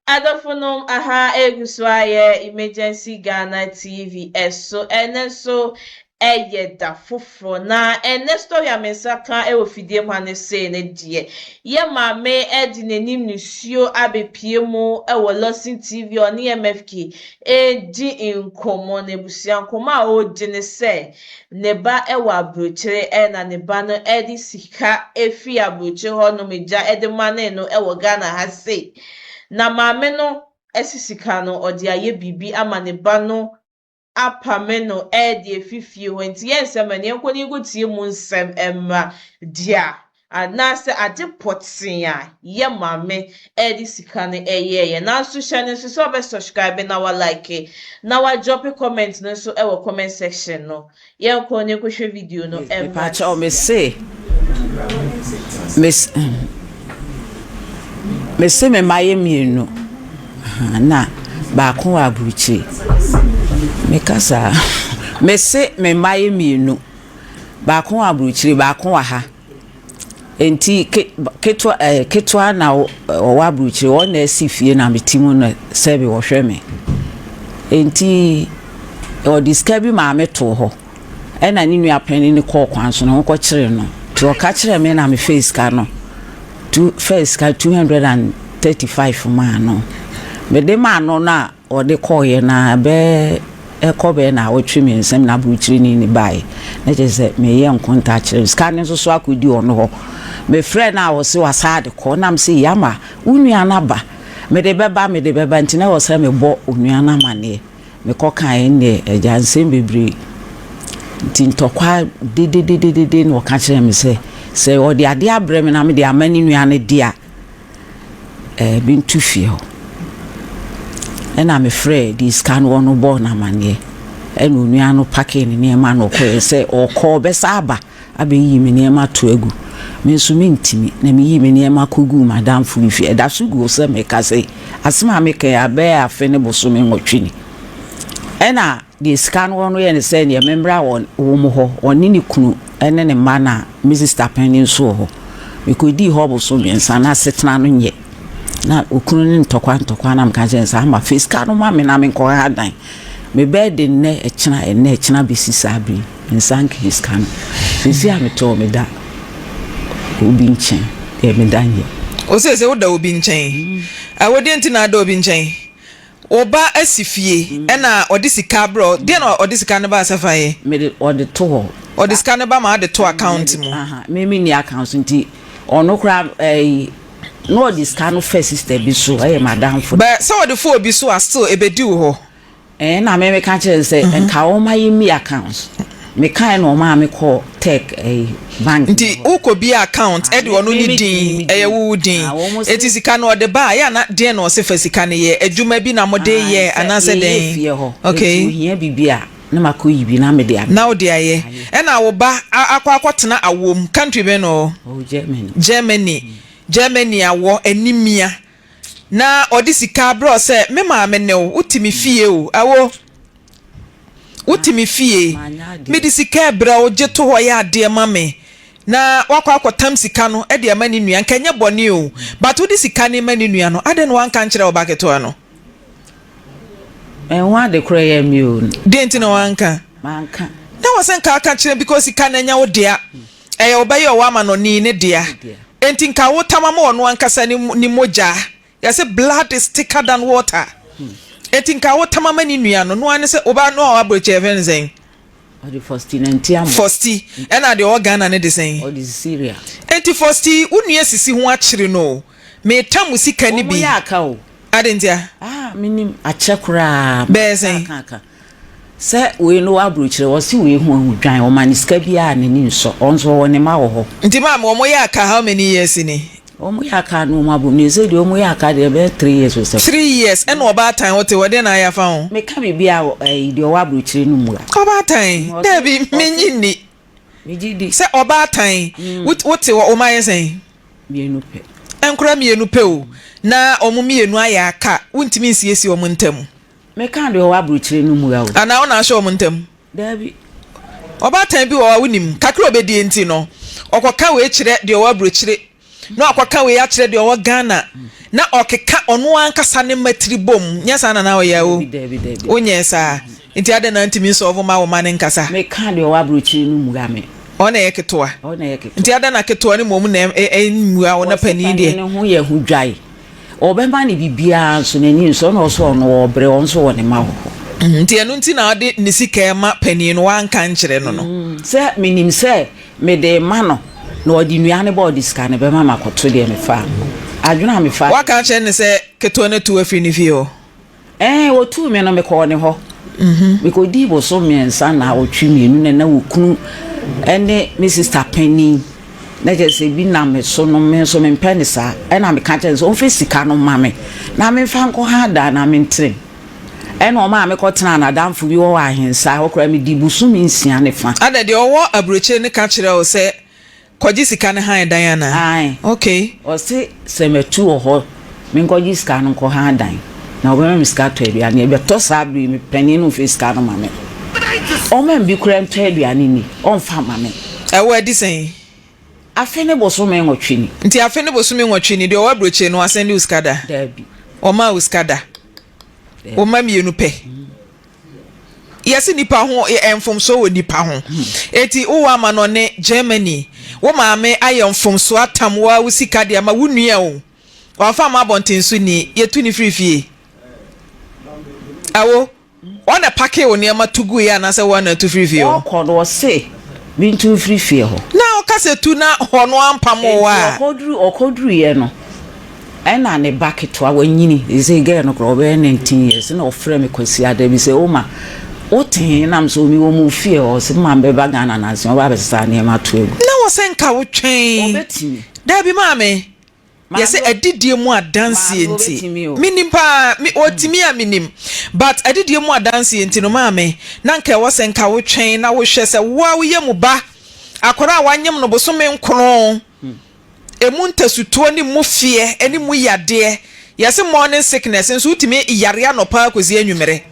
Adofonom aha eguswaye emergency Ghana TV eso eneso da foforo na ene story amensa kan e ofidie mu ane se ne die ye maame edi nenim nsuo abepie mu e wo Losin TV oni MFK di inkomo ne busia nkomo a o di ne se ne ba e wa abrochire na ne ba no edi sika efi abrochire ho no meja edi mane no e wo Ghana ha se na maame no esisika no odi aye bibi ama ne ba no apame no de efifie ho nti yensem ne nkoni gutie mu nsem emra dia anase ade potin a ye maame di sika no ye na so hye ne so be subscribe na wa like na wa drop comment no so e wo comment section no ye nkoni ko hwe video no emra cha o me say me maye mienu na ba ko abuchi me kasa me se me maye mienu ba ko abuchi ba ko ha enti ketwa na o abuchi o na asifie na metimu na sebe wo hwe me enti o discover ma me to ho e na ni nua pani ni ko kwan so no ko kire no to ka kire me na me face ka no first ka 235 man no me de man no na o de koye na be ekobe na wotwe me nsem na buchiri ni bai na je se me ye nkonta kire scan so akodi ono ho me friend na wo se wasade ko na me se yama unua na ba me de beba ntina wo se me bo unua na mane me kokan ne eja nsem bebre tintokwa de no ka kire me se o de ade abre me na me de amani nua ne dia bintu fie ho ena me frɛ di scan wono bo na mane enu nua no packing ne ma no ko se o ko be saba abeyi me ne ma to agu me nso me ntimi na me yi me ne ma kogu madam fu fie da so gu se me ka se asema me ka abe afe ne boso me nwotwini ena di scan wono ye ne se ne membra wo mo ho oni ne kunu ene ne ma na Mrs. Tapeni nso ho me ko di ho boso me nsa na setena no nye na okunu ni ntokwa na mka jensa ama face ka no ma me na me ko hadan me bed ne echina besi sabri nsank his can sisi a me to me da obi nchen e me danye o se wo da obi nchen a wo de ntina da obi nchen oba asifie e na odisika bro de na odisika ne ba asafaye me de odito odisika ne ba ma de to account mu me ni account nti ono kra no this kind of first sister be so madam for but so the four be so still ebedi ho na me can say enka o my me accounts me kan no ma me call take a bank nti ukobi account e de ono ni din e wo din eti sika no de ba ya na de na o se fasika ne ye adwuma bi na mo de ye anase den okay here bibia na makoyi bi na me de na o de aye e na wo ba akwakotena awom country be no Germany awo enimia na odisika bro se me ma me ne utimi fie o awo utimi fie me disika bra o jeto ho ya de ma me na wakwakotam sika no e de ma ni nua nkanya bone o but udisika ni ma ni nua no ade no wanka nkire obaketo no wa de kro ya mi o de ntina wanka manka na wasenka aka kire because sika na nya wo dia e obaye o wa ma no ni ne dia enti nka wo tamama ono ankasa ni moja ya say blood is thicker than water enti nka wo tamama ni nua no ane say oba no abroche even zen o the first ntia mo first e na the organ na de zen o the Syria enti first unua sisi ho akire no me tamu sika ni bi o ya aka o adentia minim achekura bezen kaka se we no abrochire wo si we hu ahudwan o maniska bia na ni nso onso wo ne ma wo ho nti ma mo ya aka how many years ni o mo ya aka no ma bu ni se de o mo ya aka de be 3 years or so 3 years and oba time what we na ya fa ho me ka me bia de o abrochire no mu oba time debi menyi ni mejidi se oba time what o ma yesen mienu pe enkura mienu pe o na omo mienu aya aka untimi nsiesi omo ntam me kan de o abrochire no mu yawo ana ona sho omo ntam dabi oba tan bi wo wunim kakra obedi enti no okoka we kire de o abrochire no akwaka we ya kire de o Ghana na okeka ono ankasa ne matiri bom nyasa na na o ya o onye sa nti ade na ntimi so ovo ma wo ma ne nkasa me ka de o abrochi no mugame ona ye ketoa nti ade na ketoa ne mom na enmua ona pani de ne ho ye hu dwai obema ne bibia so nani so na so no obre on so woni ma ho nti enu nti na ade ne sika ma pani no wanka nkire no no se minim se me de ma no na odi nuane body scan be ma makoto de me fa adwuna me fa waka che ne se ketoa na tu afini fi ho o tu me no me ko ne ho me ko di bo so me nsa na otwi mienu na wokunu ene me sister Penny na je se bi na me so no me so me mpene sa na me ka che so on fe sika no ma me na me fa nko ha da na me ntre ene o ma me ko tena na damfo bi wo ahensa okra me di busu me nsia ne fa ada de owo abroche ne ka kire o se koji sika ne han dan yana ai okay o se metu o ho me koji sika no ko ha dan na obo me sika to aduane e be to sa bi me Penny no fe sika no ma me o me bi kura to aduane ni on fa ma me e wo adi sen afene boso me nwotwe ni nti afene boso me nwotwe ni de o abroche no asende uskada dabi o ma uskada o ma mienu pe yesi nipa ho enfomso wo nipa ho eti wo wa ma no ne Germany wo ma me ayemfomso atam wa usika de ama wunua o wa fa ma bontenso ni yetu ni frifie awo wana pake wo ne ma tugu ya na se wana tu frifie o ko do se bin tu frifie ho na o ka se tu na hono ampamo wa okodru ye no ena ne bucket wa wanyini ise ge no kro be 19 years na ofre me kwasi ada bi se o ma o tin na mso mi wo mu fie o se ma be ba Ghana na se o ba be sa ne ma to egu na wo se nka wo twen obetimi da bi ma me yese adidie mu adanse enti minim pa mi otimi a minim but adidie mu adanse enti no ma me na nka wo se nka wo twen na wo hwe se wa wo ye mu ba akora wanyem no bosome nkron emu ntasutuo ni mu fie eni mu yade yese morning sickness nso utimi yare anopa akozi anwumere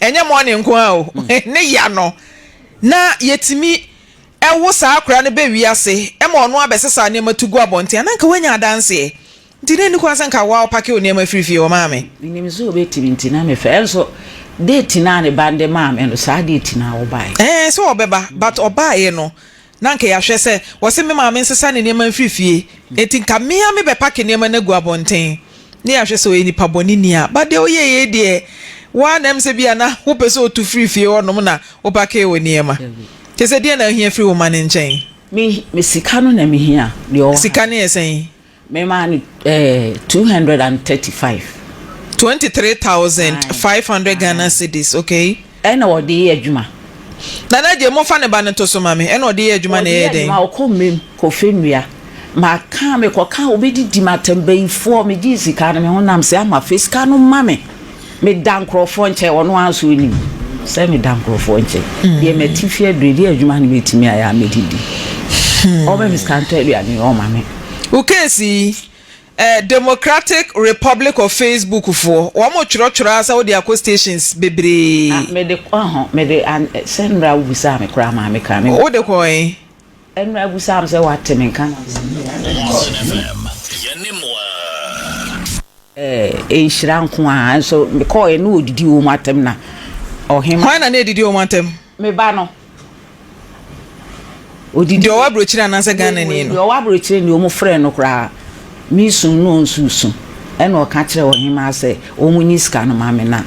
enye morning nko a o ne ya no na yetimi ewo saa akora ne be wiase e ma ono abesesa ne matugu abonte na nka wanya adanse ntine ni kwa sanka wa opake oni ma frifie o maame ni mizo obetimi ntina me fe enso date na ne bande maame no saa date na wo bai so obeba but obae no na nka ya hwe se wo se me maame nsesa ne ma frifie enti nka me ya me be pake ne ma na gu abonte ne ya hwe se o eni paboni ni a bade o ye de wa na mse bia na wo pese o tu frifie o no na opake o ni ma kese dia na hia free woman nchen me sika no na me hia de o sika ne esen me man 235 23,500 Ghana cedis okay ena wo de adwuma na je mo fa ne ba ne to so mame ena wo de adwuma na ye den ma ko mem ko fenua ma ka me ko ka obedi matembe ifo me ji sika no me honam se ama fisika no mame me dan krofo nche wono anso ni se me dan krofo nche de me tifie dredi adwuma ne metimi aya medidi o me miskanto aduane o mame ukesi Democratic Republic of Facebook for wo mo churo asa wo de akọ stations bebre me de senra ubisa me kra ma me ka me wo de ko enra ubisa am se wate me kan FM shira nko a so me ko e no odidi wo matem na ohima hwan na edidi wo matem me ba no odidi o wabrochira na se Ghana ni no o wabrochira ni o mo frɛ no kra mi sun no nsusu ena o ka kire ohima se o mu ni ska no ma me na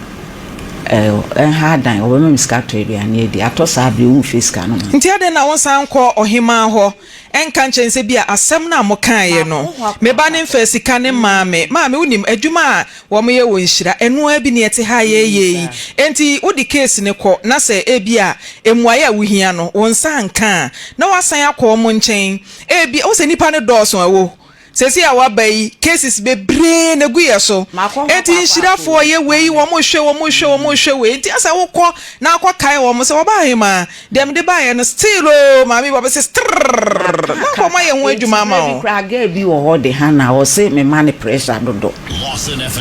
ha dan o be me ska to aduane edi atosa abre o face ska no nti ade na won san kɔ ohima ho enka nchense bia asɛm na mo kan ye no me ba ne mfa sika ne maame unim adwuma a wo me ye wo nhira eno abi ne ete ha ye enti odi case ne kɔ na sɛ ebi a emuaye a wohia no won san kan na wasan akɔ mo nkyɛn ebi o sɛ nipa ne dɔɔso awo sesi a wabai cases bebre na guye so enti nhirafo ye wei wo mo hwe we enti asa wokɔ na akɔ kai wo mo se woba hema dem de ba ye no still mami wo be se na ko ma ye ho adwuma ma o kra ga bi wo ho de ha na wo se me man pressure dodo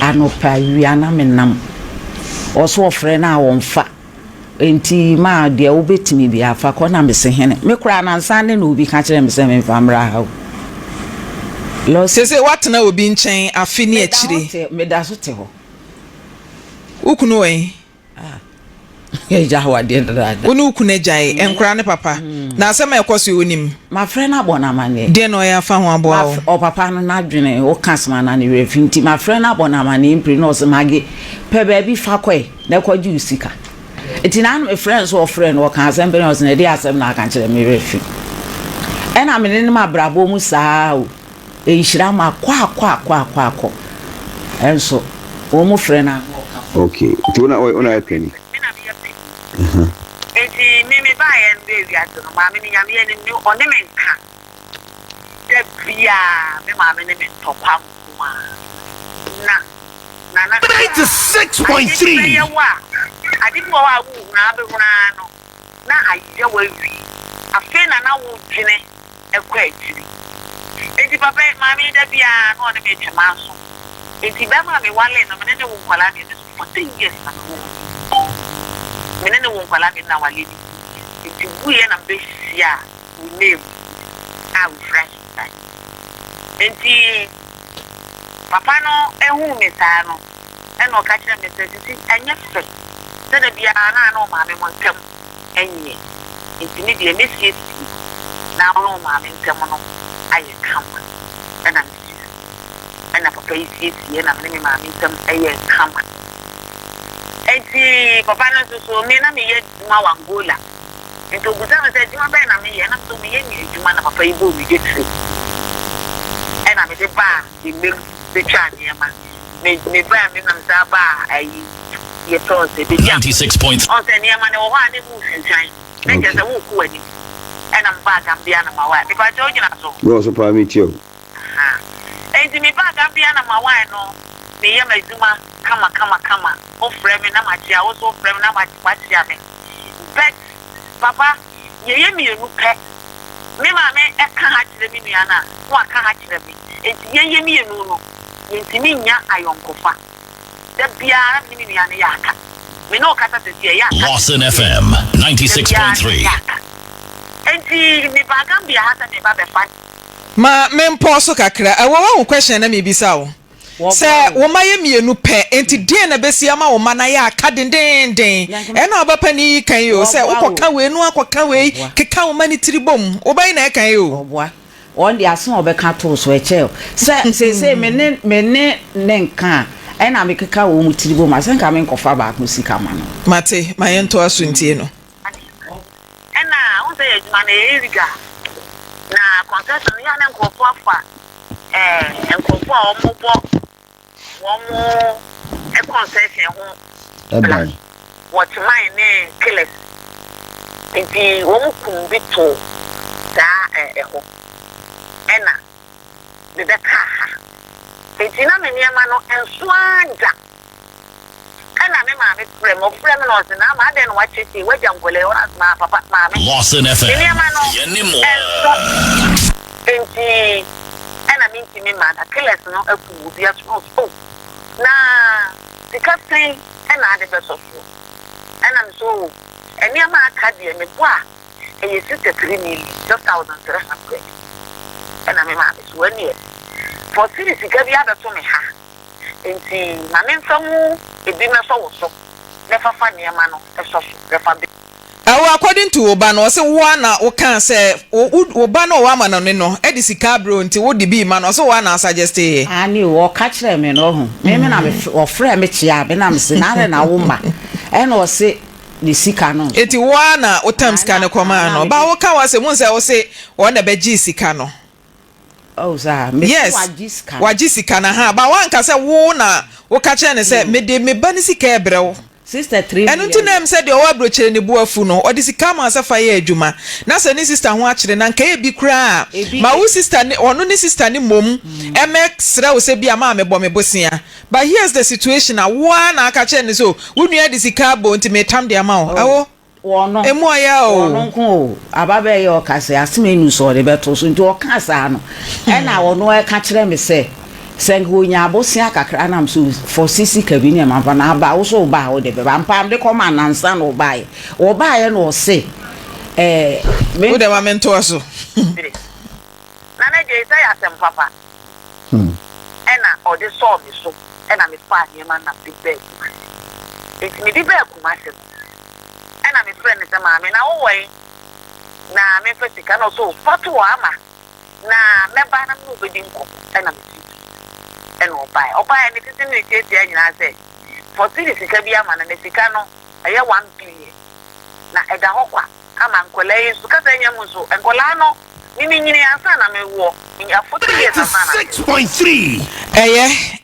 ano pa wia na me nam o so ofre na wo mfa enti ma de wo betimi bi afa kɔ na me se hene me kra na nsan ne no obi ka kire me se me mfa mra ha Say what na obi nchen afi ne akire. Me da so te ho. Ukunu wen? Ja ho ade ndada. Wonu ukunu gyae enkura ne papa. Na asema ekoso onim. My friend abona mane. De no ya fa ho aboa. O papa no na dwene o kasma na ne refinti. My friend abona mane impre no so mage. Pe ba bi fa kwai na kwaji usika. Eti na no friends or friend o kan asem be no so na dey asem na kan kire me refi. E na me ne ma brabo mu saa o. E hira ma kwa. Enso o mu friend na. Okay. Una penny. Enti mimi ba yen baby ato no ma me ni nyame yen ni one me nka de bia me ma me ne me topa kuma na 96.3 adi mo wa wu na be huna no na aye wa wi afi na wo dwene ekwa akiri enti papa ma me de bia no ne me twema so enti ba ma me wale no me ne wo kwala de 14 years na menene won kwala mi na wale ni ti wuye na besia we name am fresh time enti papa no ehu mi sa no e no ka kire mi se sisi anya fe se de bia na no ma me montem enye enti ni de me sie na no ma me ntem no aye kama na mi ana papa yi sie na me ma me ntem aye kama enti papa no so me na me ye duma wangola enti oguza me se duma ba na me ye na so me ye ni duma na papa ibo mi get free e na me de ba di me de twa ni ma me ba me na mza ba ayi ye to se be 96.3 on se ni ma ne wo ha ne bu fentan me je se wo ku ani e na mba gambia na ma wa me ba jo gina so Bro so pa mi tio. ha enti me ba gambia na ma wa no me ye ma duma kama o frame na machia o so frame na machia me but papa ye mi enu pe me ma me e ka ha kire mi nua na wo aka ha kire mi enti ye mi enu no enti mi nya ayonkofa da biara mi nua na ya aka me no kata se ya aka Lawson FM 96.3 enti mi ba gambia hata me ba be fa Ma mempo so kakra. Awo wa question na me bisa wo. Se wo maye mienu pe enti den na besia ma wo mana ya aka den e na obapani kan yo se ukoka we nu akoka we keka wo mani tiribom wo bai na kan yo Oboa on the aso obeka to so eche se me ne nka e na me keka wo mu tiribom asenka me nkofa ba ko sika ma no mate mayento aso ntie no ena unse ye juma na eriga na concession ya na nkofo afa nkofo a omobo womo e concession ho Eban. what mine ne killers enti womo kumbito da ho ena de ka ha enti na me niama no enso anja ena me ma me frem no se na ma de no wachisi wajangole ora ma papa ma me Lawson FM niama no Yenimo enti ena minti me ma da killers no afu bi aso so na the captain ena de beso so ena so niama aka de me boa e 63 million 2300 ena me ma so ani for series ga bi abeto me ha enti na me nfamu ebi me so wo so le fafa niama no eso so le fa bi according to oba no se wo na wo kan se oba no wa ma no no e di sika bro nti wo di bi ma no so wa na suggest e ani wo ka kire me no ho me na me o frɛ me chia be na me se na wo ma e na o se di sika no eti wo na o tam sika ne koma no ba wo ka wa se mun se wo se wo na be gi sika no oh za me yes waji sika na ha ba wan ka se wo na wo ka kire ne se me de me ba ni sika e brew sister 3 enu ti nem said o wa brochire ne buafu no odi sika ma safa ye adwuma na se ni sister ho akire na nka e bi kura ma wo sister ni onu ni sister ni mom mx ra wo se bi ama me bo me bosia but here's the situation na wa na aka kire ne so wo nua di sika bo nti me tam de ama wo awo wono emu aya o wono nko ababe ye o kase aseme nu so de beto so nti o ka sa no e na wono e ka kire me se sengo nya abosia kakra na mso for sisi kabini e manfa na ba wo so ba wo de be ba mpam de koma nansa no ba ye wo ba ye no se wo de ma mento aso na na je sai asem papa ena odi so me so ena me fa nyema na big bag it's me big bag kumase ena me friend say maame na wo wai na me fa sika no so fatu ama na me ba na me obedi nko ena me ena obai ni titi ni tete anyina say for tiri sika bi ama na sika no eye 1 billion na eda hokwa ama nkola yesu ka say nyam so nkola no ni nyini asa na me wo nya 40 years na 6.3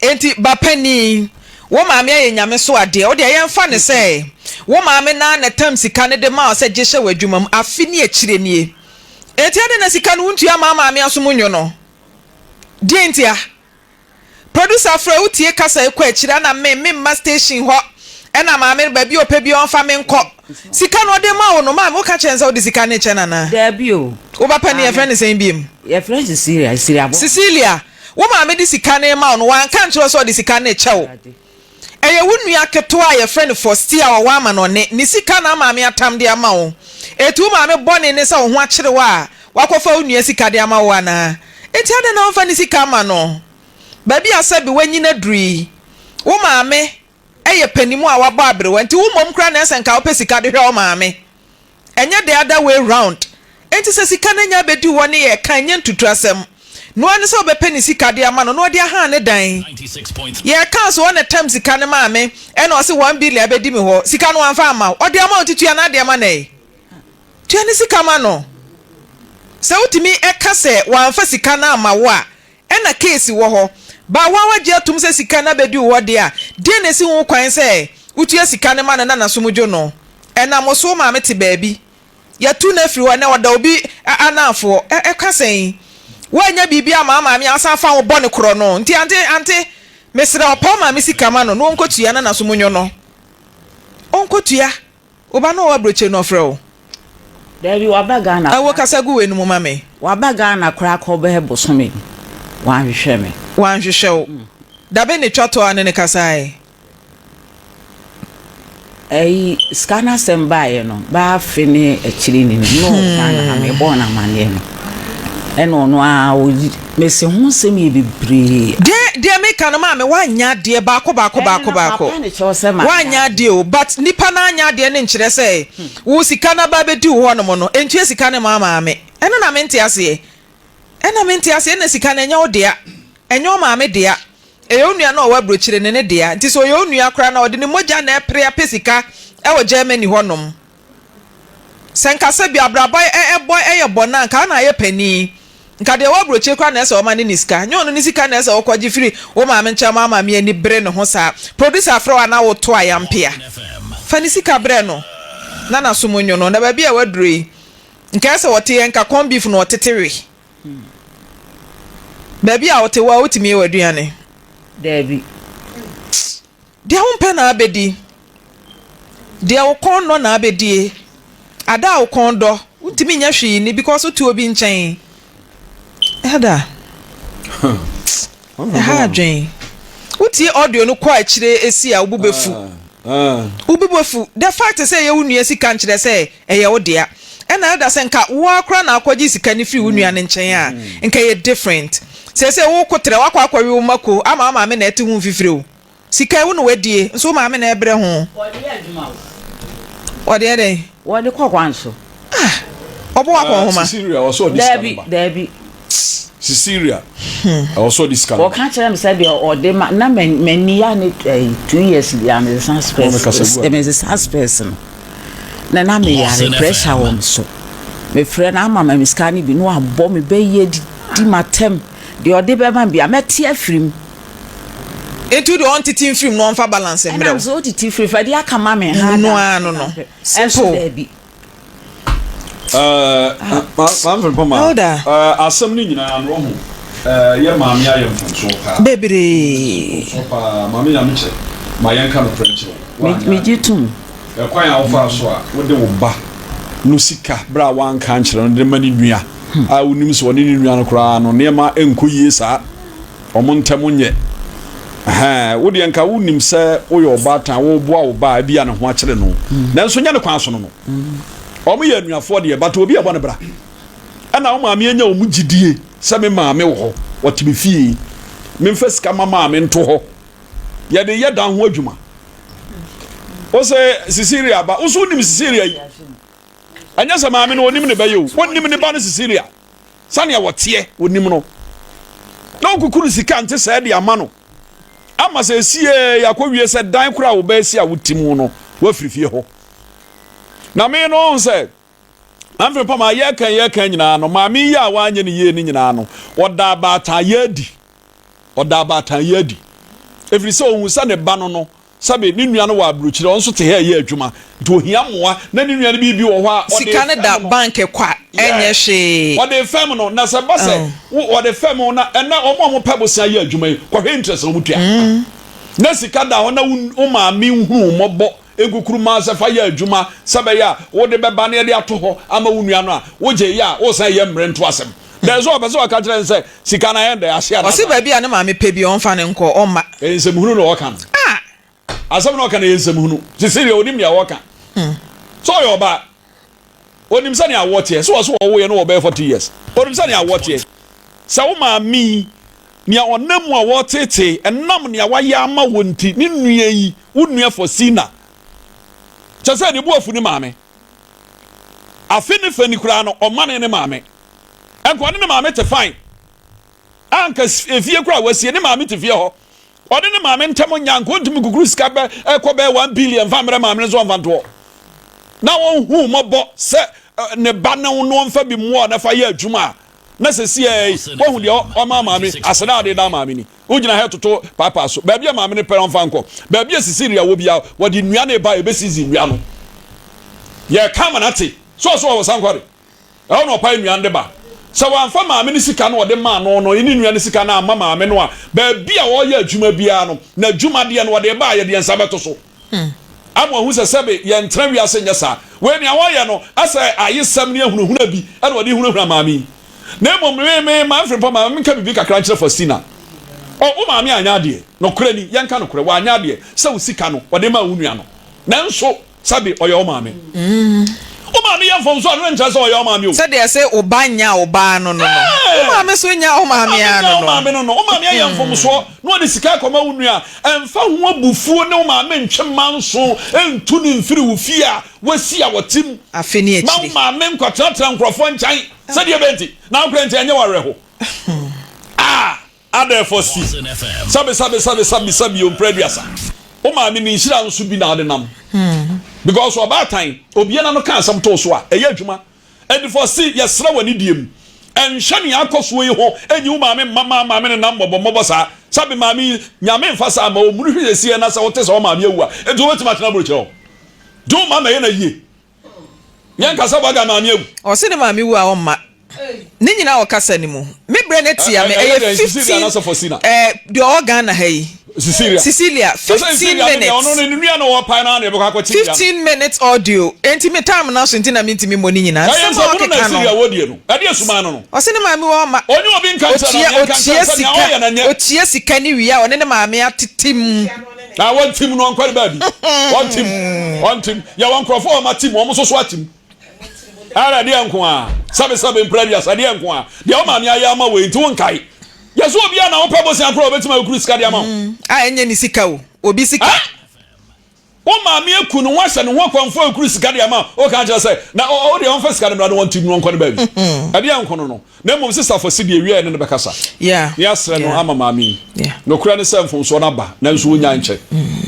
enti bapani wo maame ye nyame so ade o de yemfa ne say wo maame na tam sika ne de ma o say jeshe wadwuma mu afi ne akire nie enti ade na sika no untua maame asomunyo no di entia producer fra utie kasa ekwa akire na me ma station ho ena maame ba bi opa bi onfa me nko sika no de ma wo no maame wo ka chenza wo de sika ne che nana da bi o wo bapani ye friend say biem ye friend Cecilia wo maame de sika ne ma wo wan ka nchiro so de sika ne che wo eye wunu ya keto a ye friend for stia wa ama no ne ni sika na maame atam de ama wo etu maame bone ne sa wo ho akire wa wakofa wunu ya sika de ama wo na eti ade na wonfa ni sika ama no ba bi asabi wanyi na duri wo maame eye panimu a wabo abrewa nti wo mom kra na esenka wo pesika de hwe wo maame enye the other way round enti se sika na nya bedi wo ne ye kan nya ntutu asem no ane se obepeni sika de ama no no de aha ne dan 96.3 ye kan so one time sika ne maame e na o se 1 billion abedi mi ho sika no anfa ama o de ama otutu ya na de ama nei tua ne sika ma no se utimi e ka se wanfa sika na ama wo a e na case wo ho ba waje atum se sika na bedi wo de a de na si wo kwan se utua sika ne ma na na somodwo no e na mo so maame te baabi ya tu na firi wo na wada obi anafo e ka sen wanya bibia maame asa fa wo bone kro no nti ante mesre opa maame sika ma no no onkotua na somonyo no onkotua oba no wabroche no frɛ da bi wabaga na awo kasagu we no mu mame wabaga na kra ko be bosome wanhwehwe me wanhwehwe wo da be ne twato ane ne kasai scanner sembaye no ba fini akiri ni no sana me bona mane no eno no a mesi ho sem ye bebre de me kan ma me wanya de baako wanya de o but nipa na anya de ne nkyere se wo sika na ba bedi ho no mo no entua sika ne ma me eno na me ntiase na sika na nya wo de a enyo ma me de a eyonua na owa brochire ne de a nti so eyonua kra na ode ne moja na epre apesika e wo Germany honom senkasa bi abraboy boy eyebona nka na ye pani nka de wa brochire kra na ese o ma ne niska nyo no nisika na ese okoji firi wo maame ncha maama me ani bre ne ho sa producer afro na wo to ayampia fa nisika bre no na somonyo no na ba bia wadroi nka ese wote ye nka corn beef no otetewe ba bia wote wa otimi waduane Debbie. Dia umpe na abedi. Dia ukondo na abedi. Ada ukondo. Utimi nya hwi ni because utu obi nchen. Ada. Ha dwen. Uti audio no kwa akire esi a ububefu. Ububefu. The fact say ye wunu sika nkyere say eye wo dia. Ena ada se nka wo akra na akwaji sika ni free wunu ane nchen a. Nka ye different. Se wo kotre wakwa wi wo mako ama me na eti hu fifire o sika wo no wadie nso maame na ebre ho ode ede wode kwakwanso obo wakwa ho ma Cecilia also this Debbie Cecilia also this kind o kan chere me say de ode na mani ya ni 2 years ya me sans person na me ya pressure wo so me frɛ na ama me skani bi no abɔ me be ye di matem de ode be ban bia meti afrim etu de on titi film no on fa balance emre na so titi free fa de aka ma me ha no simple man from Poma asem ni nyina no ho ye maame ayem fonso ka bebre so pa maame ya meche ma yanka no french me jitum e kwan ya wo fa so a wo de wo ba no sika bra wan kan kire no de mani nua a unim so ne nua no kra no nema enkoyie saa omontem nye wo de nka unim se wo yo bata wo boa wo ba bia ne ho akire no nanso nya ne kwan so no omo ye nuafo de bata obi ebo ne bra ana wo maame anya wo mugidie se me maame wo ho wotimi fie memfa sika mama me nto ho ye de ye dan ho adwuma o se Sicilia ba usu nim Sicilia yi anya se maame no onim ne baye o onim ne ba no Sicilia sane ya wote onim no na okukuru sika nte se de ama no ama se sie yakowie se dan kura wo ba si a wotimu no wa firifie ho na me no se amfre pa ma ye kan nyina no maame ya wa anye ne ye ni nyina no oda bata yadi every so hu sa ne ba no sabe ni nua no wa abruchire onso te he ye adwuma to hia moa na ni nua no bibi wo ho a sika ne da bank kwa enye hwe o de fam no na se ba se o de fam na na omo pebosia ye adwuma yi ko hwe interest no mutua na sika da ho na o ma mi hu mobo egukuru ma se fa ye adwuma sabe ya wo de beba na de ato ho ama wo nua no a wo je ya wo san ye mre nto asem there's all person ka tell say sika na end ahia na o se ba bia na ma me pe bi on fa ne nko o ma ensem hunu no woka asem no kan yensem hunu Cecilia onim ya woka so yo ba onim sane a wote so wo ye no wo be 40 years onim sane a wote sa wo ma mi nia onam a wotete enam nia waye ama wonti ni nua yi wo nua for sina chese ni bu afu ni maame afini fani kura no o mane ne maame enko ne maame te fine anka efie kura wasie ne maame te fie ho ode ne maame ntem nyanko ntumi guguru sika be ekọ be 1 billion fa mre maame zo mfanto na won hu mobo se ne ba na no mfa bi mo na fa ye adwuma na se sie wo hu de o maame asena de da maame ni ugina he toto papa so ba bia maame ne pere mfa nko ba bia Sicilia wo bia wo de nua na ba e be sizi nua no ye kama na te so wo sankware e no pa nua nde ba so wanfa maame ni sika no ode ma no ini nua ni sika na ama maame no a ba bia wo ye adwuma bia no na adwuma de no ode ba ye de nsa beto so ama hu se sebe ye ntra wi ase nyesa we ni awo ye no asa ayesam ni ahunahuna bi e no ode hunahuna maame na me manfre pa maame nka bibi kakra nkyere Faustina o maame anya de no kura ni ye nka no kura wa anya de se wo sika no ode ma wo nua no nanso sabe oye o maame o maame ye mfom so anu nkyere se oye o maame o se de se obanya oba no o maame so nya o maame anu o maame no o maame ye mfom so no de sika koma wo nua emfa ho abufuo ne o maame ntwema nso entu ni mfiri wo fie a wasi a wotim afeni echi ma maame nkwatra nkrofo nchan se de benti na nkra nti enye ware ho ada for si sabe o preduasa o maame ni nhira nso bi na ade nam because about time obiana no kan sam to so a eye adwuma and for see yesra wani diem enhwe ne akoso yi ho enyi wo maame ne nam mobo sa sabe maame nyame mfa sa ma o muru hwe sie na sa wote so maame awu a edu wetima tena bro chero do maame ye na yie yan kasa baga maame awu o se ne maame wu a o ma ni nyina o kasa ni mu me bre ne tia me eye 15 de organ na hay Cecilia 15 minutes ono ne nua no wo pa na na e beka ko 15 minutes audio enti me time na so enti na me ntimi moni nyina so mo ke kan Cecilia wodie no ade asuma no o se ne maame wo ma oni obi nkan na o tie sika ni wi a one ne maame atetim na one team no nkwari ba bi one team ya one crofo ma team o so so atim ara de anko a sabe impredia sa de anko a de o maame ayi ama we nti won kai yeso obi a na wo pebosi akro obetima okuru sika de ama a enye ni sika o obi sika o maame eku no wahye ne ho kwamfo okuru sika de ama o kan je say na o de on fa sika de no one team no nko ne ba bi ade anko no na mom sister for si de wi ne bekasa ya sre no ama maame no kura ne semfo so na ba na nso onya nche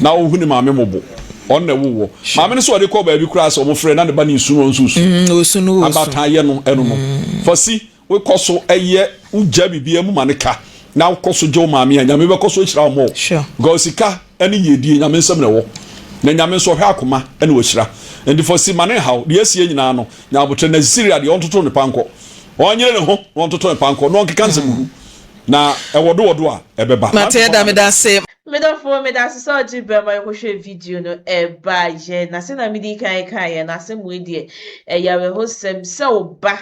na o hu ne maame mobo on na wo maame ne so de ko ba bi kura so mo frɛ na de ba ne nsu no nsusu osunu abata ye no eno no for si we koso eye uja bibia mu maneka na koso jo maame anya me be koso hira mo go sika ene yedie nyame nsam na wo na nyame so hwe akoma ene wo hira and for si mane how de asie nyina no nya abotre na Sicilia de ontoto ne panko onyere ne ho ontoto ne panko no nkeka nsem na ewodo a ebeba mate da me da se medafo medasiso jibema yohwe video no eba je na se na midi kan na se mu die yawe hosem se oba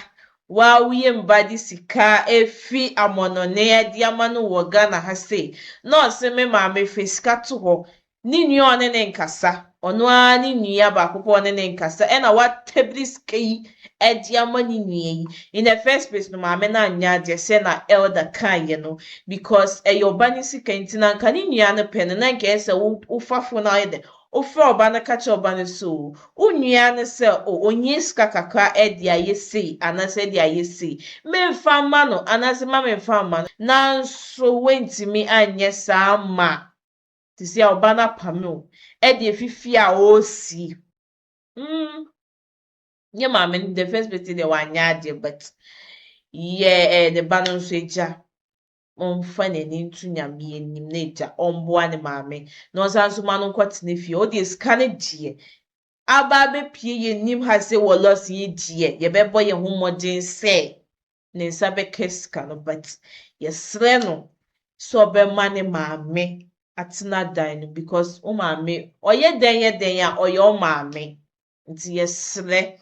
wa wiye mbadi sika efi amonone di amanu wo Ghana ha se no se me ma me fe sika to ho ni nua one ne nkasa ono a ni nua ba akopɔ ne nkasa ɛna watabli skai ɛde ama ni nua yi in the first place no maame na anya de sɛ na elder kan ye no because ɛyɛ ɔba ne sika ntina nka ni nua no pɛ no na nka ɛsɛ wo fafo na ayɛ de ofra ɔba no ka kyɛ ɔba no so unua ne sɛ onye sika kakra ɛde ayɛ sei anasɛ ɛde ayɛ sei memfa ma no anasɛ ma memfa ma no nanso wentimi anyɛ saa ma to see our banner pamel e fifi a o si nye mama in the first place they were nyade but yeah the banner so eja omfa n'ani ntu nyame anim na eja omboa ne maame na osanso ma no kwatene fie o de scan die aba be pie ye nim ha se wo loss ye die ye bebo ye homodin se ne nsa be keska no but yesre no so be ma ne maame atena dan no because o maame oye den a oye o maame nti yesre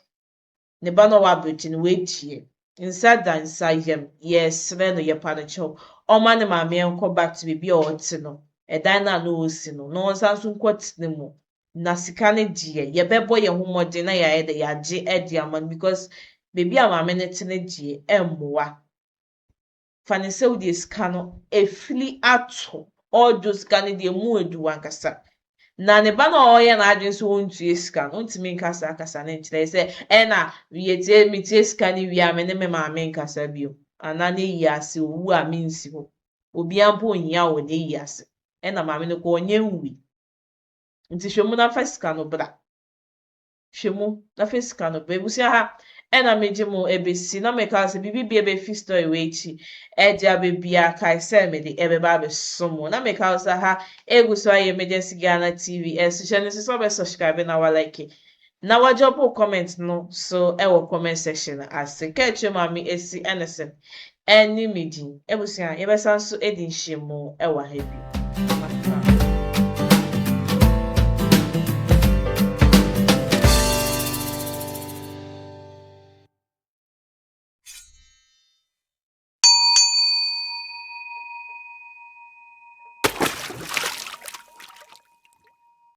ne ba no wa abrochi no wetie nsa dan nsa yem yesre no ye pa no chew o ma ne maame enko back to be o te no dan na no osi no no nsanso nkwatene mu na sika ne die ye bebo ye homode na ya de ya ge edi aman because baby a maame ne tene die emmoa fane se udi sika no efili ato all those can dey mu edu wankasa na ne ba na oye na adwen so ontu sika no ntimi nkasa akasa na nkyerɛ sɛ na wiete mi tie sika ne wi ame ne me maame nkasa bio ana ne yi ase owu a me nsi ho obi ampo ohia wo ne yi ase na maame no ko onye nwi nti hwemu na fa sika no bra hwemu na fa sika no bra ebusia ha na meje mo ebesi na meka se bibi bia be fi story we chi eja be bia kai se me de ebe ba be somo na meka se ha eguso aye emergency Ghana TV so channel so be subscribe na wa like na wa drop comment no so e wo comment section as ka che mami esi NSM eni medin ebusia ye be san so edi nhimo e wa ha bi